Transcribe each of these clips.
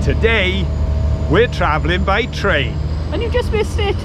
today we're travelling by train. And you just missed it.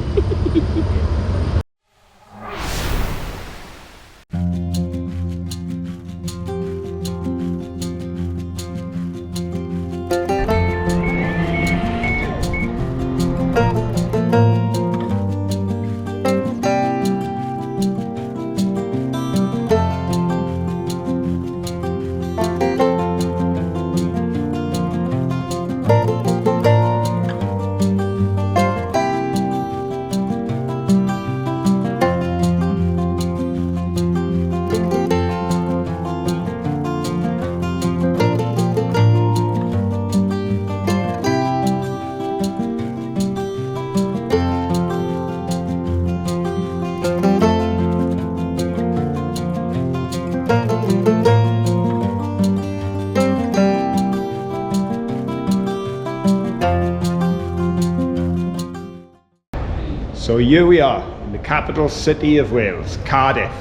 So here we are in the capital city of Wales, Cardiff,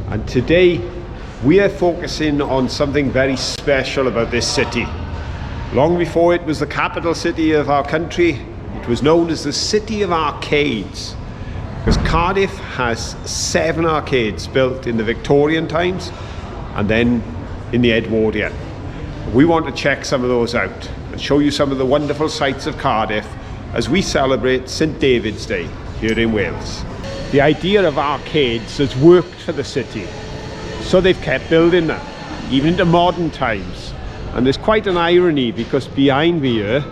and today we are focusing on something very special about this city. Long before it was the capital city of our country, it was known as the City of Arcades, because Cardiff has 7 arcades built in the Victorian times and then in the Edwardian. We want to check some of those out and show you some of the wonderful sights of Cardiff as we celebrate St David's Day here in Wales. The idea of arcades has worked for the city, so they've kept building them, even into modern times. And there's quite an irony, because behind me here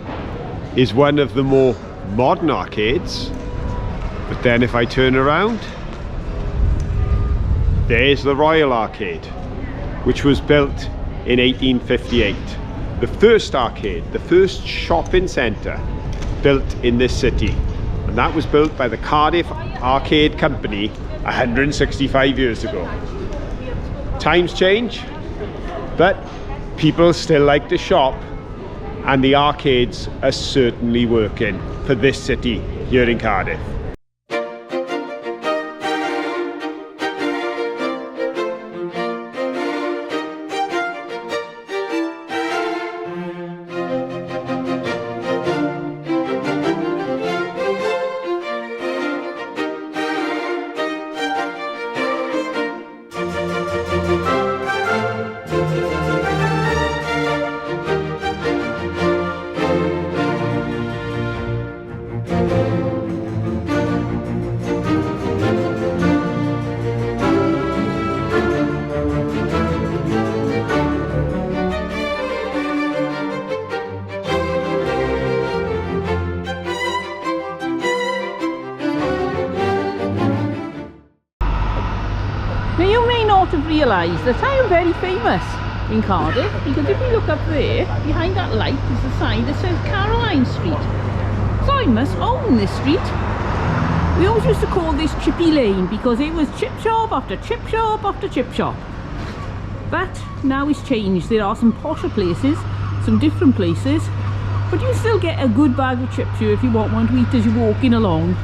is one of the more modern arcades, but then if I turn around, there's the Royal Arcade, which was built in 1858. The first arcade, the first shopping centre built in this city, and that was built by the Cardiff Arcade Company 165 years ago. Times change, but people still like to shop, and the arcades are certainly working for this city here in Cardiff. Now you may not have realised that I am very famous in Cardiff, because if you look up there, behind that light is the sign that says Caroline Street. So I must own this street. We always used to call this Chippy Lane because it was chip shop after chip shop after chip shop. But now it's changed. There are some posher places, some different places, but you still get a good bag of chips here if you want one to eat as you're walking along.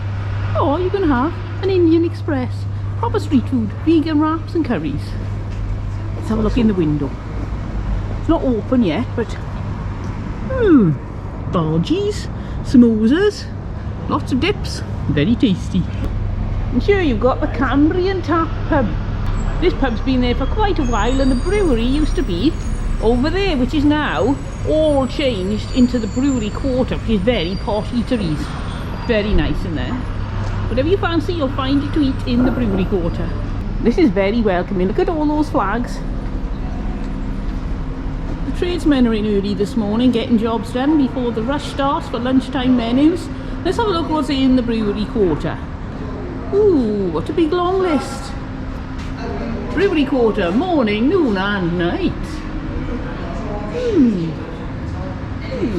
Or you can have an Indian Express. Proper street food, vegan wraps and curries. Let's have a look in the window. It's not open yet, but baddies, samosas, lots of dips, very tasty. And here you've got the Cambrian Tap Pub. This pub's been there for quite a while, and the brewery used to be over there, which is now all changed into the brewery quarter, which is very posh eateries. Very nice in there. Whatever you fancy, you'll find it to eat in the brewery quarter. This is very welcoming. Look at all those flags. The tradesmen are in early this morning, getting jobs done before the rush starts for lunchtime menus. Let's have a look what's in the brewery quarter. Ooh, what a big long list. Brewery quarter, morning, noon and night. Ooh,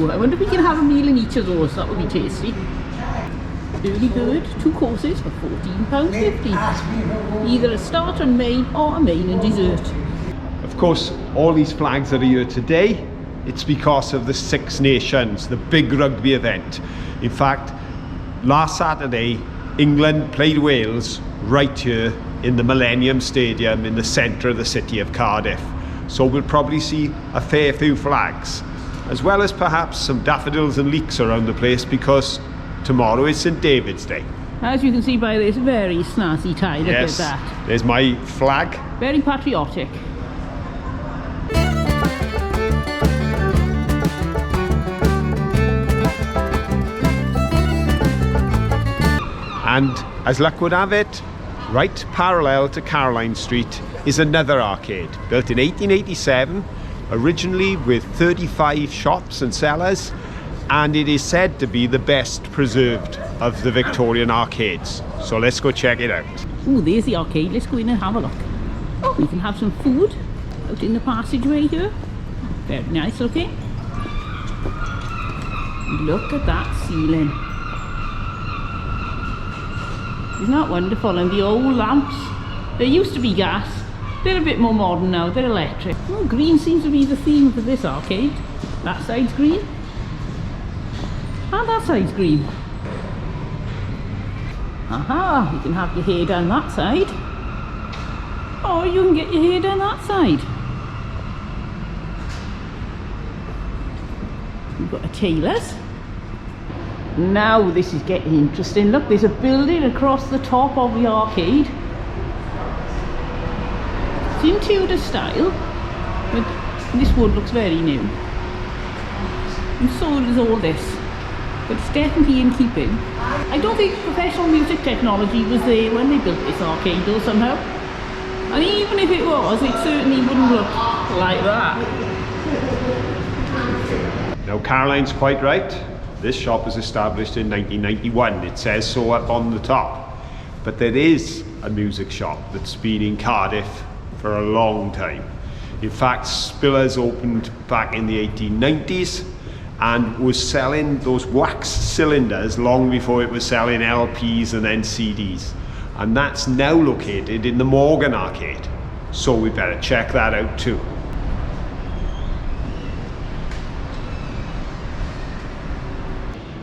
I wonder if we can have a meal in each of those. That would be tasty. Early bird, 2 courses for £14.50. Either a starter and main, or a main and dessert. Of course, all these flags that are here today, it's because of the Six Nations, the big rugby event. In fact, last Saturday, England played Wales right here in the Millennium Stadium in the centre of the city of Cardiff. So we'll probably see a fair few flags. as well as perhaps some daffodils and leeks around the place because tomorrow is St David's Day. As you can see by this very snazzy tie, look at Yes, that. there's my flag. Very patriotic. And as luck would have it, right parallel to Caroline Street is another arcade, built in 1887, originally with 35 shops and cellars, and it is said to be the best preserved of the Victorian arcades. So let's go check it out. Oh, there's the arcade. Let's go in and have a look. Oh, we can have some food out in the passageway here. Very nice looking. Look at that ceiling. Isn't that wonderful? And the old lamps, they used to be gas. They're a bit more modern now, they're electric. Oh, green seems to be the theme for this arcade. That side's green. And that side's green. Aha, you can have your hair down that side. Or you can get your hair down that side. We've got a tailor's. Now this is getting interesting. Look, there's a building across the top of the arcade. It's in Tudor style, but this wood looks very new. And so does all this. But it's definitely in keeping. I don't think professional music technology was there when they built this arcade though somehow. And even if it was, it certainly wouldn't look like that. Now Caroline's quite right. This shop was established in 1991. It says so up on the top. But there is a music shop that's been in Cardiff for a long time. In fact, Spillers opened back in the 1890s and was selling those wax cylinders long before it was selling LPs and then CDs. And that's now located in the Morgan Arcade. So we better check that out too.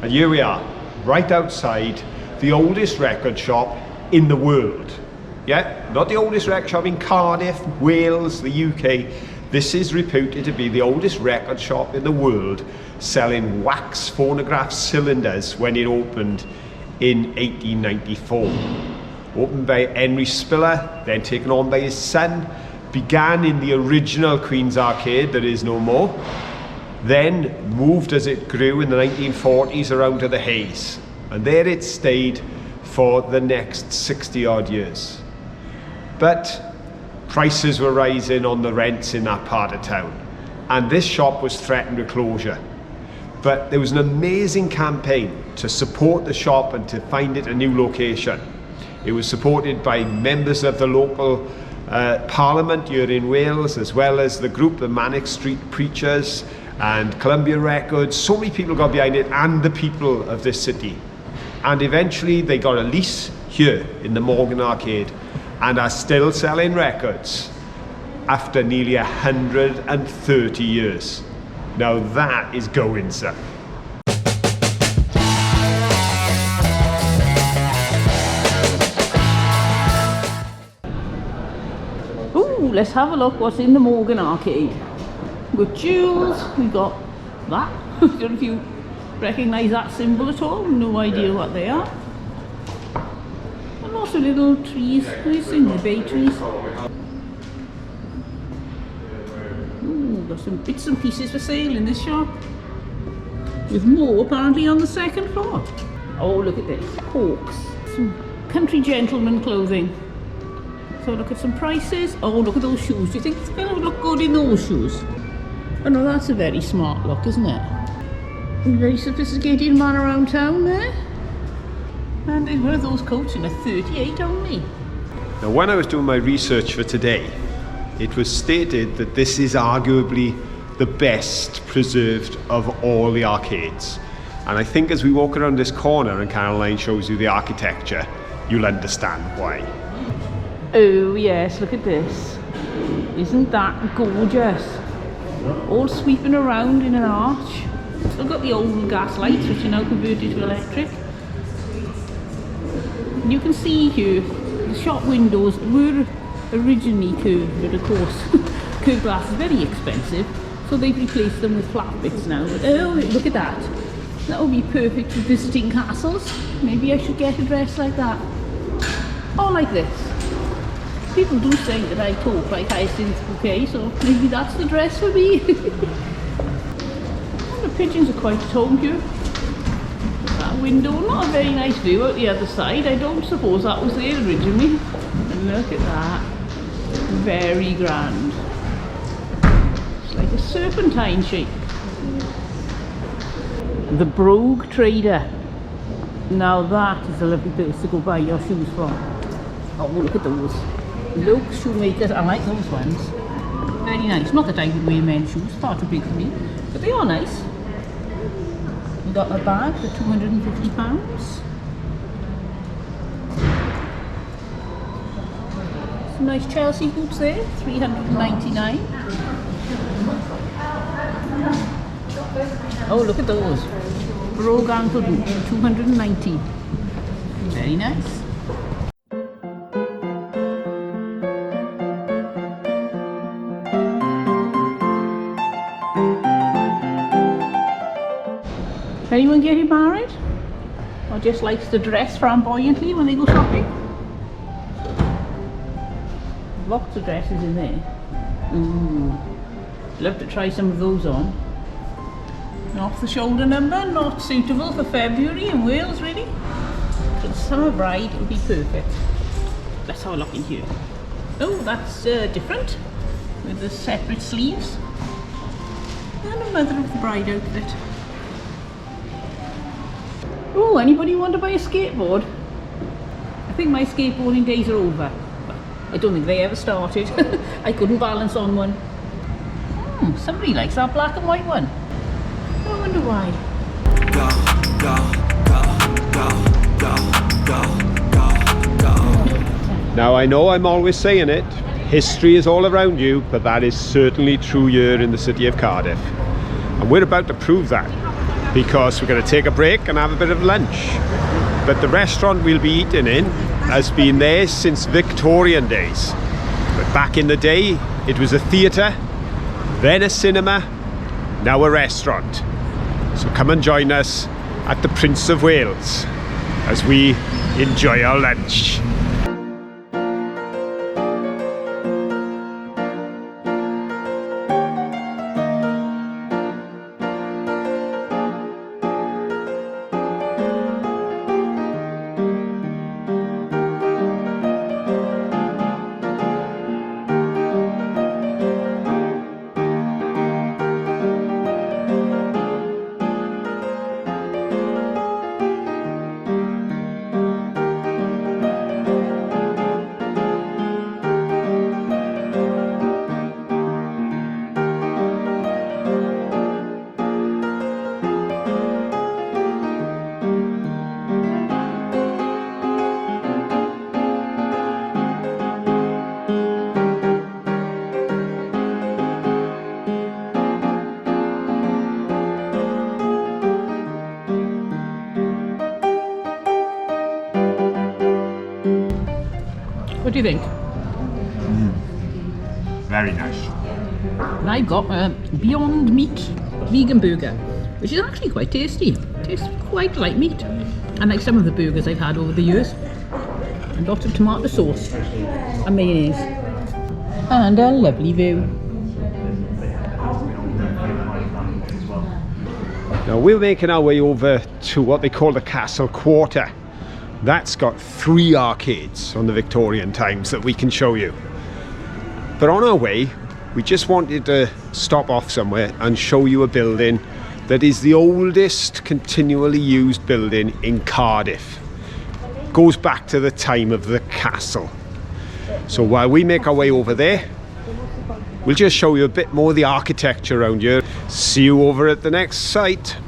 And here we are, right outside the oldest record shop in the world. Yeah, not the oldest record shop in Cardiff, Wales, the UK. This is reputed to be the oldest record shop in the world, selling wax phonograph cylinders when it opened in 1894. Opened by Henry Spiller, then taken on by his son, began in the original Queen's Arcade, that is no more, then moved as it grew in the 1940s around to the Hayes, and there it stayed for the next 60 odd years. But prices were rising on the rents in that part of town, and this shop was threatened with closure. But there was an amazing campaign to support the shop and to find it a new location. It was supported by members of the local parliament here in Wales, as well as the group, the Manic Street Preachers, and Columbia Records. So many people got behind it, and the people of this city. And eventually they got a lease here in the Morgan Arcade and are still selling records after nearly 130 years. Now that is going, sir. Ooh, let's have a look what's in the Morgan Arcade. We've got jewels, we've got that. I don't know if you recognise that symbol at all, no idea what they are. And lots of little trees, nice in the bay trees. Ooh, got some bits and pieces for sale in this shop. With more apparently on the second floor. Oh, look at this, corks. Some country gentleman clothing. So look at some prices. Oh, look at those shoes. Do you think it's going to look good in those shoes? Oh no, that's a very smart look, isn't it? Very sophisticated man around town there. And one of those coats in a 38 only. Now when I was doing my research for today, it was stated that this is arguably the best preserved of all the arcades. And I think as we walk around this corner and Caroline shows you the architecture, you'll understand why. Oh yes, look at this. Isn't that gorgeous? All sweeping around in an arch. Still got the old gas lights which are now converted to electric. And you can see here, the shop windows were originally curved, but of course curved glass is very expensive. So they've replaced them with flat bits now. But, oh, look at that. That would be perfect for visiting castles. Maybe I should get a dress like that. Or like this. People do say that I talk like Hyacinth Bouquet, so maybe that's the dress for me. The pigeons are quite at home here. That window, not a very nice view out the other side. I don't suppose that was there originally. And look at that. Very grand. It's like a serpentine shape. The Brogue Trader. Now that is a lovely place to go buy your shoes from. Oh, look at those. Look, shoemakers. I like those ones. Very nice. Not that I would wear men's shoes, far too big for me. But they are nice. We got a bag for £250. Some nice Chelsea boots there, £399. Oh, look at those. Brogue ankle boots, £290. Very nice. Anyone getting married? Or just likes to dress flamboyantly when they go shopping? Lots of dresses in there. Ooh. Love to try some of those on. An off the shoulder number, not suitable for February in Wales really. For the summer bride it would be perfect. Let's have a look in here. Oh, that's different. With the separate sleeves. And a mother of the bride outfit. Oh, anybody want to buy a skateboard? I think my skateboarding days are over. Well, I don't think they ever started. I couldn't balance on one. Somebody likes that black and white one. I wonder why. Go, go, go, go, go, go, go. Now I know I'm always saying it, history is all around you, but that is certainly true here in the city of Cardiff. And we're about to prove that, because we're going to take a break and have a bit of lunch. But the restaurant we'll be eating in has been there since Victorian days. But back in the day, it was a theatre, then a cinema, now a restaurant. So come and join us at the Prince of Wales as we enjoy our lunch. What do you think? Very nice. And I've got a Beyond Meat vegan burger, which is actually quite tasty. Tastes quite like meat. And like some of the burgers I've had over the years. And lots of tomato sauce and mayonnaise. And a lovely view. Now we're making our way over to what they call the Castle Quarter. That's got 3 arcades from the Victorian times that we can show you. But on our way, we just wanted to stop off somewhere and show you a building that is the oldest continually used building in Cardiff. Goes back to the time of the castle. So while we make our way over there, we'll just show you a bit more of the architecture around here. See you over at the next site.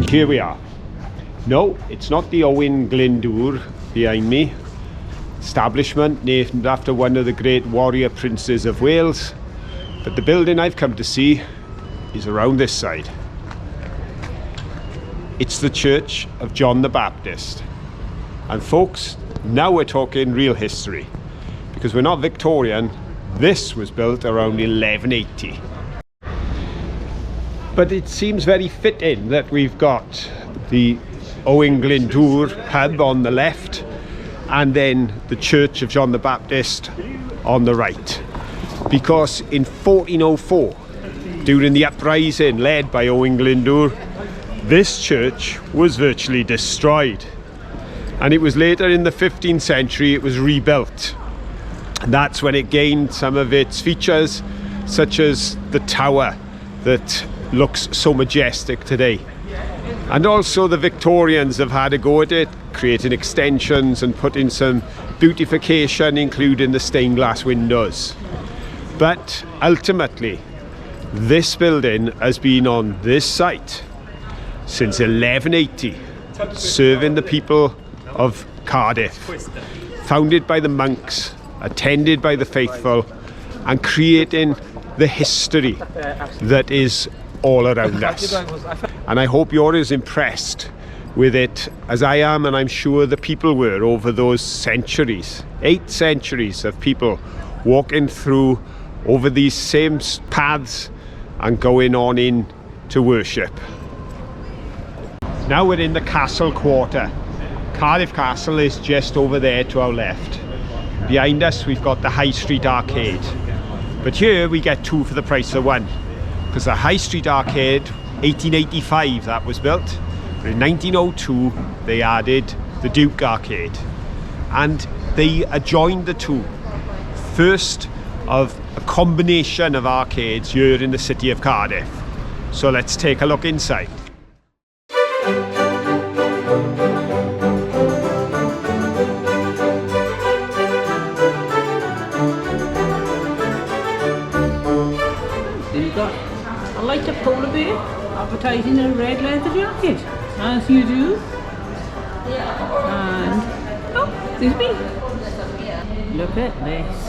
And here we are. No, it's not the Owen Glyndŵr behind me. Establishment named after one of the great warrior princes of Wales. But the building I've come to see is around this side. It's the Church of John the Baptist. And folks, now we're talking real history. Because we're not Victorian, this was built around 1180. But it seems very fitting that we've got the Owen Glyndŵr pub on the left and then the Church of John the Baptist on the right. Because in 1404, during the uprising led by Owen Glyndŵr, this church was virtually destroyed. And it was later in the 15th century it was rebuilt. And that's when it gained some of its features, such as the tower that looks so majestic today. And also the Victorians have had a go at it, creating extensions and putting some beautification, including the stained glass windows. But ultimately, this building has been on this site since 1180, serving the people of Cardiff, founded by the monks, attended by the faithful, and creating the history that is all around us. And I hope you're as impressed with it as I am, and I'm sure the people were over those centuries, 8 centuries of people walking through over these same paths and going on in to worship. Now we're in the castle quarter. Cardiff Castle is just over there to our left. Behind us we've got the High Street Arcade. But here we get 2 for the price of 1. Because the High Street Arcade, 1885 that was built. But in 1902 they added the Duke Arcade. And they adjoined the two. First of a combination of arcades here in the city of Cardiff. So let's take a look inside. We've got a light-up polar bear advertising a red leather jacket, as you do. And oh, there's me. Look at this.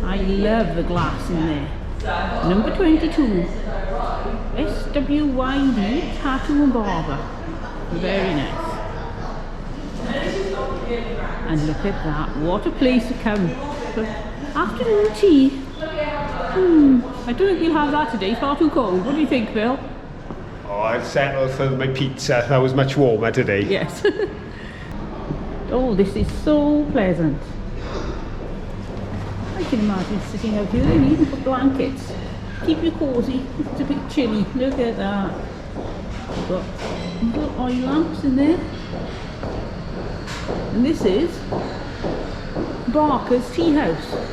I love the glass in there. Number 22. SWYD Tattoo and Barber. Very nice. And look at that. What a place to come for afternoon tea. I don't think we'll have that today. It's far too cold. What do you think, Bill? Oh, I've settled for my pizza. That was much warmer today. Yes. Oh, this is so pleasant. I can imagine sitting out here and eating for blankets. Keep you cosy. It's a bit chilly. Look at that. We've got little oil lamps in there. And this is Barker's Tea House.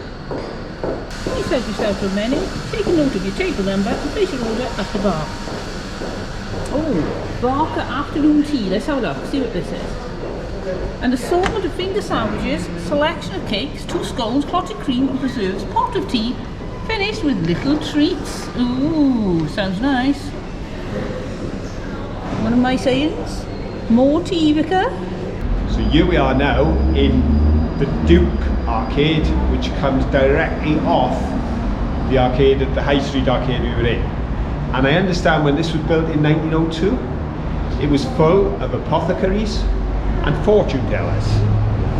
You set yourself a menu, take a note of your table number and place your order at the bar. Oh, Barker afternoon tea. Let's have a look, see what this is. An assortment of finger sandwiches, selection of cakes, 2 scones, clotted cream and preserves, pot of tea, finished with little treats. Ooh, sounds nice. One of my sayings, more tea, Vicar. So here we are now in the Duke Arcade, which comes directly off the arcade at the High Street Arcade we were in. And I understand when this was built in 1902, it was full of apothecaries and fortune tellers.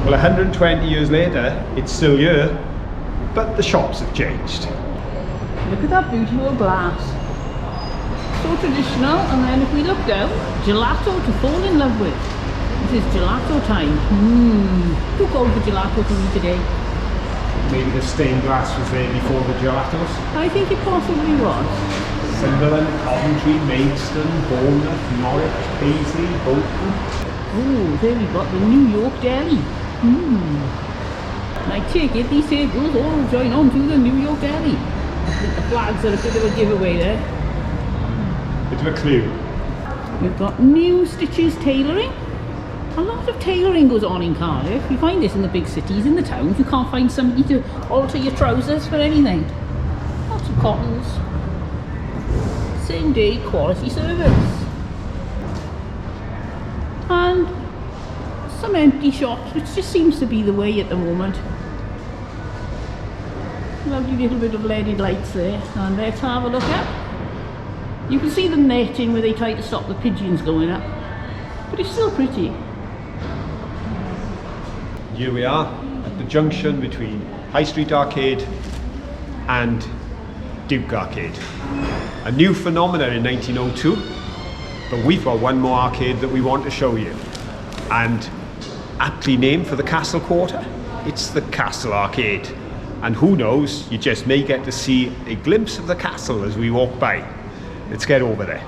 Well, 120 years later, it's still here, but the shops have changed. Look at that beautiful glass. So traditional, and then if we look down, gelato to fall in love with. This is gelato time. Too cold for gelato for me today. Maybe the stained glass was there before the gelatos. I think it possibly was. Sunderland, Coventry, Maidstone, Bournemouth, Norwich, Paisley, Bolton. Oh, there we've got the New York Deli. And I take it these tables all join on to the New York Deli. I think the flags are a bit of a giveaway there. Bit of a clue. We've got New Stitches Tailoring. A lot of tailoring goes on in Cardiff. You find this in the big cities, in the towns. You can't find somebody to alter your trousers for anything. Lots of cottons. Same day quality service. some empty shops, which just seems to be the way at the moment. Lovely little bit of leaded lights there, and let's have a look up. You can see the netting where they try to stop the pigeons going up, but it's still pretty. Here we are at the junction between High Street Arcade and Duke Arcade. A new phenomenon in 1902, but we've got one more arcade that we want to show you. And aptly named for the Castle Quarter, it's the Castle Arcade. And who knows, you just may get to see a glimpse of the castle as we walk by. Let's get over there.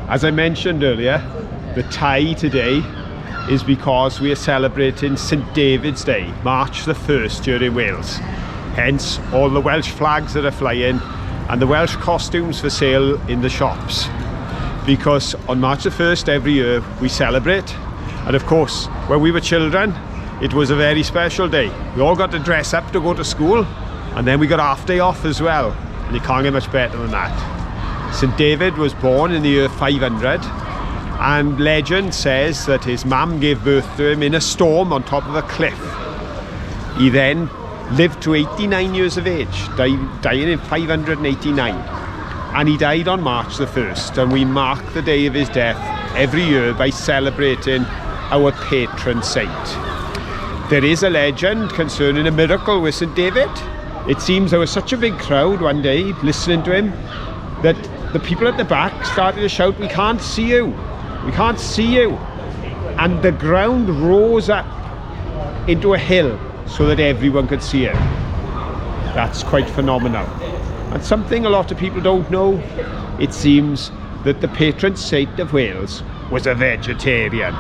As I mentioned earlier, the tie today is because we are celebrating St David's Day, March the 1st here in Wales. Hence all the Welsh flags that are flying and the Welsh costumes for sale in the shops. Because on March the 1st every year we celebrate, and of course when we were children it was a very special day. We all got to dress up to go to school, and then we got half day off as well, and you can't get much better than that. St David was born in the year 500, and legend says that his mum gave birth to him in a storm on top of a cliff. He then lived to 89 years of age, dying in 589, and he died on March the 1st, and we mark the day of his death every year by celebrating our patron saint. There is a legend concerning a miracle with St David. It seems there was such a big crowd one day listening to him that the people at the back started to shout, "We can't see you, we can't see you," and the ground rose up into a hill so that everyone could see it. That's quite phenomenal. And something a lot of people don't know, it seems that the patron saint of Wales was a vegetarian.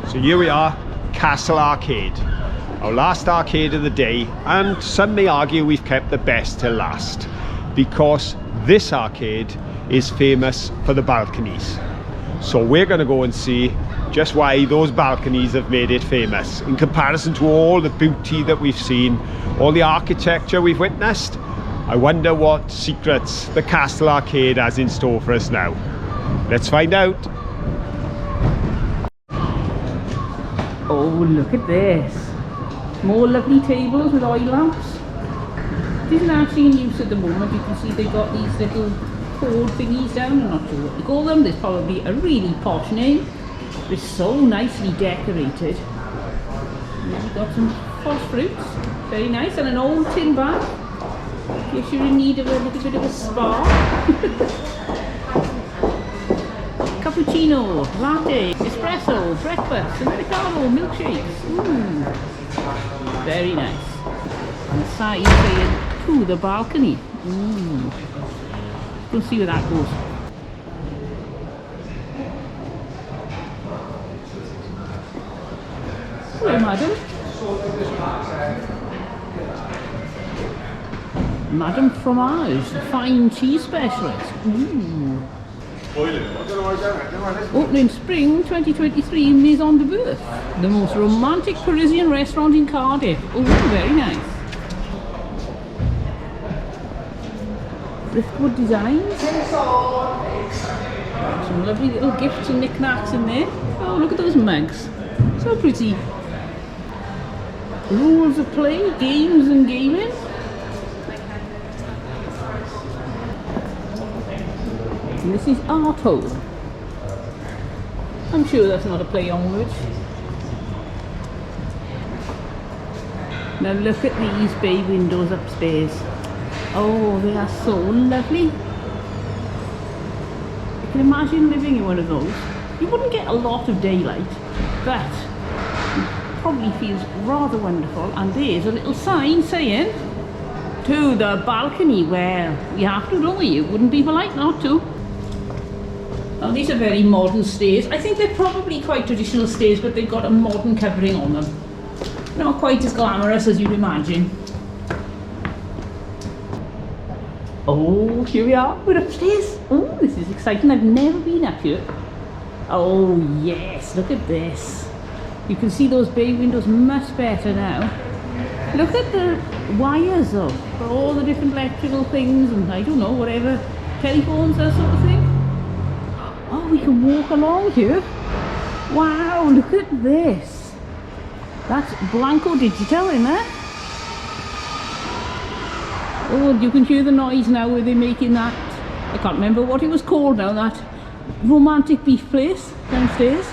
So here we are, Castle Arcade, our last arcade of the day, and some may argue we've kept the best till last, because this arcade is famous for the balconies. So we're going to go and see just why those balconies have made it famous in comparison to all the beauty that we've seen, all the architecture we've witnessed. I wonder what secrets the Castle Arcade has in store for us now. Let's find out. Oh, look at this. More lovely tables with oil lamps. This isn't actually in use at the moment. You can see they've got these little cord thingies down. I'm not sure what you call them. There's probably a really posh name. They're so nicely decorated. And you've got some fresh fruits. Very nice. And an old tin bag. In case you're in need of a little bit of a spa. Cappuccino, latte, espresso, breakfast, americano, milkshakes. Ooh. Very nice. And the sign saying, to the balcony. Ooh. We'll see where that goes. Hello, madam. Madam Fromage, the fine cheese specialist. Ooh. Opening spring 2023 Maison de Boeuf, the most romantic Parisian restaurant in Cardiff. Oh, very nice. Driftwood Designs. Some lovely little gifts and knickknacks in there. Oh, look at those mugs. So pretty. Rules of play, games and gaming. And this is Arto. I'm sure that's not a play on words. Now look at these bay windows upstairs. Oh, they are so lovely. I can imagine living in one of those. You wouldn't get a lot of daylight, but it probably feels rather wonderful. And there's a little sign saying, to the balcony. Well, you have to, don't we? It wouldn't be polite not to. Now these are very modern stairs. I think they're probably quite traditional stairs, but they've got a modern covering on them. Not quite as glamorous as you'd imagine. Oh, here we are. We're upstairs. Oh, this is exciting. I've never been up here. Oh yes, look at this. You can see those bay windows much better now. Look at the wires though, for all the different electrical things and I don't know, whatever, telephones, that sort of thing. Oh, we can walk along here. Wow, look at this. That's Blanco Digital in there. Oh, you can hear the noise now where they're making that, I can't remember what it was called now, that romantic beef place downstairs.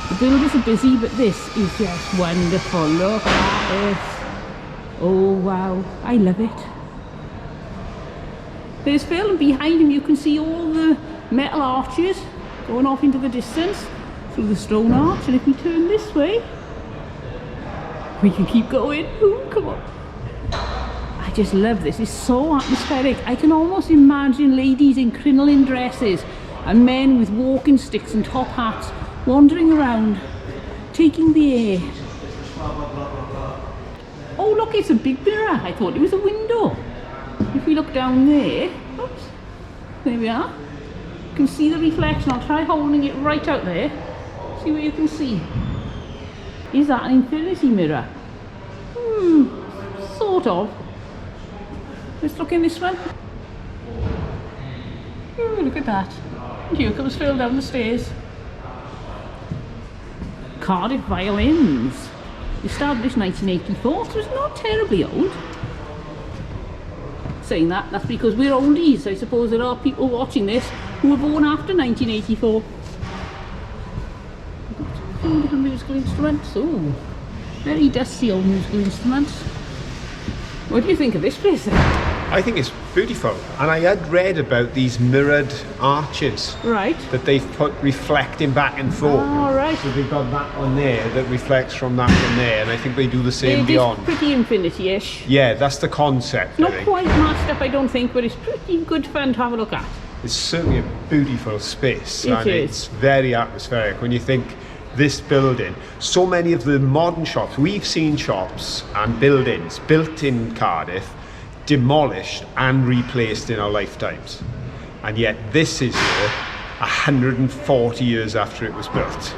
The builders are busy, but this is just wonderful. Look at this. Oh wow, I love it. There's Phil, and behind him you can see all the metal arches going off into the distance through the stone arch. And if we turn this way, we can keep going. Ooh, come on. I just love this. It's so atmospheric. I can almost imagine ladies in crinoline dresses and men with walking sticks and top hats wandering around, taking the air. Oh look, it's a big mirror. I thought it was a window. If we look down there, oops, there we are. You can see the reflection. I'll try holding it right out there. See what you can see. Is that an infinity mirror? Sort of. Let's look in this one. Ooh, look at that. And here comes Phil down the stairs. Cardiff violins. Established 1984, so it's not terribly old. Saying that, that's because we're oldies. I suppose there are people watching this who were born after 1984. A few little musical instruments. Oh, very dusty old musical instruments. What do you think of this place then? I think it's beautiful, and I had read about these mirrored arches, Right. that they've put reflecting back and forth. Oh, right. So they've got that one there that reflects from that one there, and I think they do the same It beyond. is pretty infinity-ish. Yeah, that's the concept. I Not think. quite matched up, I don't think, but it's pretty good fun to have a look at. It's certainly a beautiful space, It and is. it's very atmospheric. When you think this building, so many of the modern shops, we've seen shops and buildings built in Cardiff, demolished and replaced in our lifetimes, and yet this is here 140 years after it was built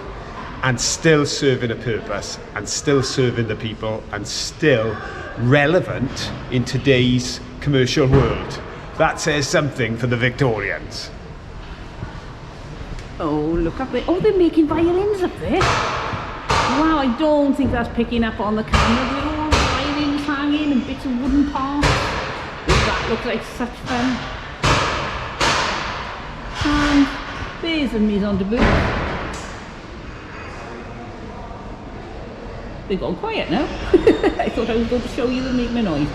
and still serving a purpose and still serving the people and still relevant in today's commercial world. That says something for the Victorians. Oh, look up there. Oh, they're making violins up there. Wow, I don't think that's picking up on the camera. There are all violins hanging and bits of wooden parts. That looks like such fun. And there's a Maison de Boeuf. They've gone quiet now. I thought I was going to show you them making a noise.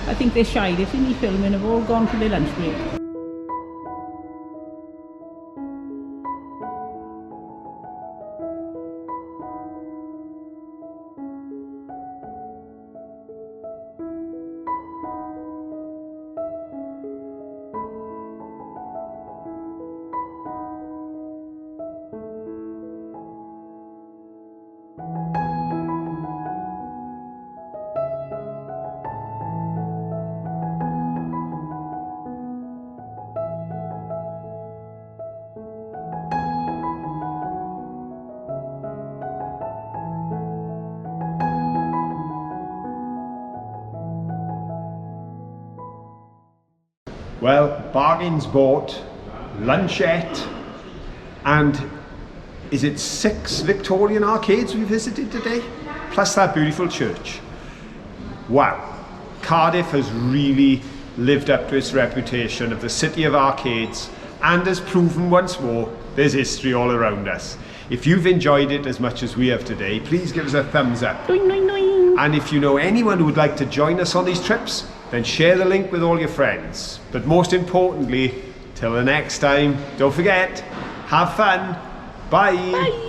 I think they're shy. They've seen me filming and have all gone for their lunch break. Well, bargains bought, lunchette, and is it 6 Victorian arcades we visited today? Plus that beautiful church. Wow, Cardiff has really lived up to its reputation of the city of arcades, and has proven once more there's history all around us. If you've enjoyed it as much as we have today, please give us a thumbs up. Doing, doing, doing. And if you know anyone who would like to join us on these trips, then share the link with all your friends. But most importantly, till the next time, don't forget, have fun. Bye. Bye.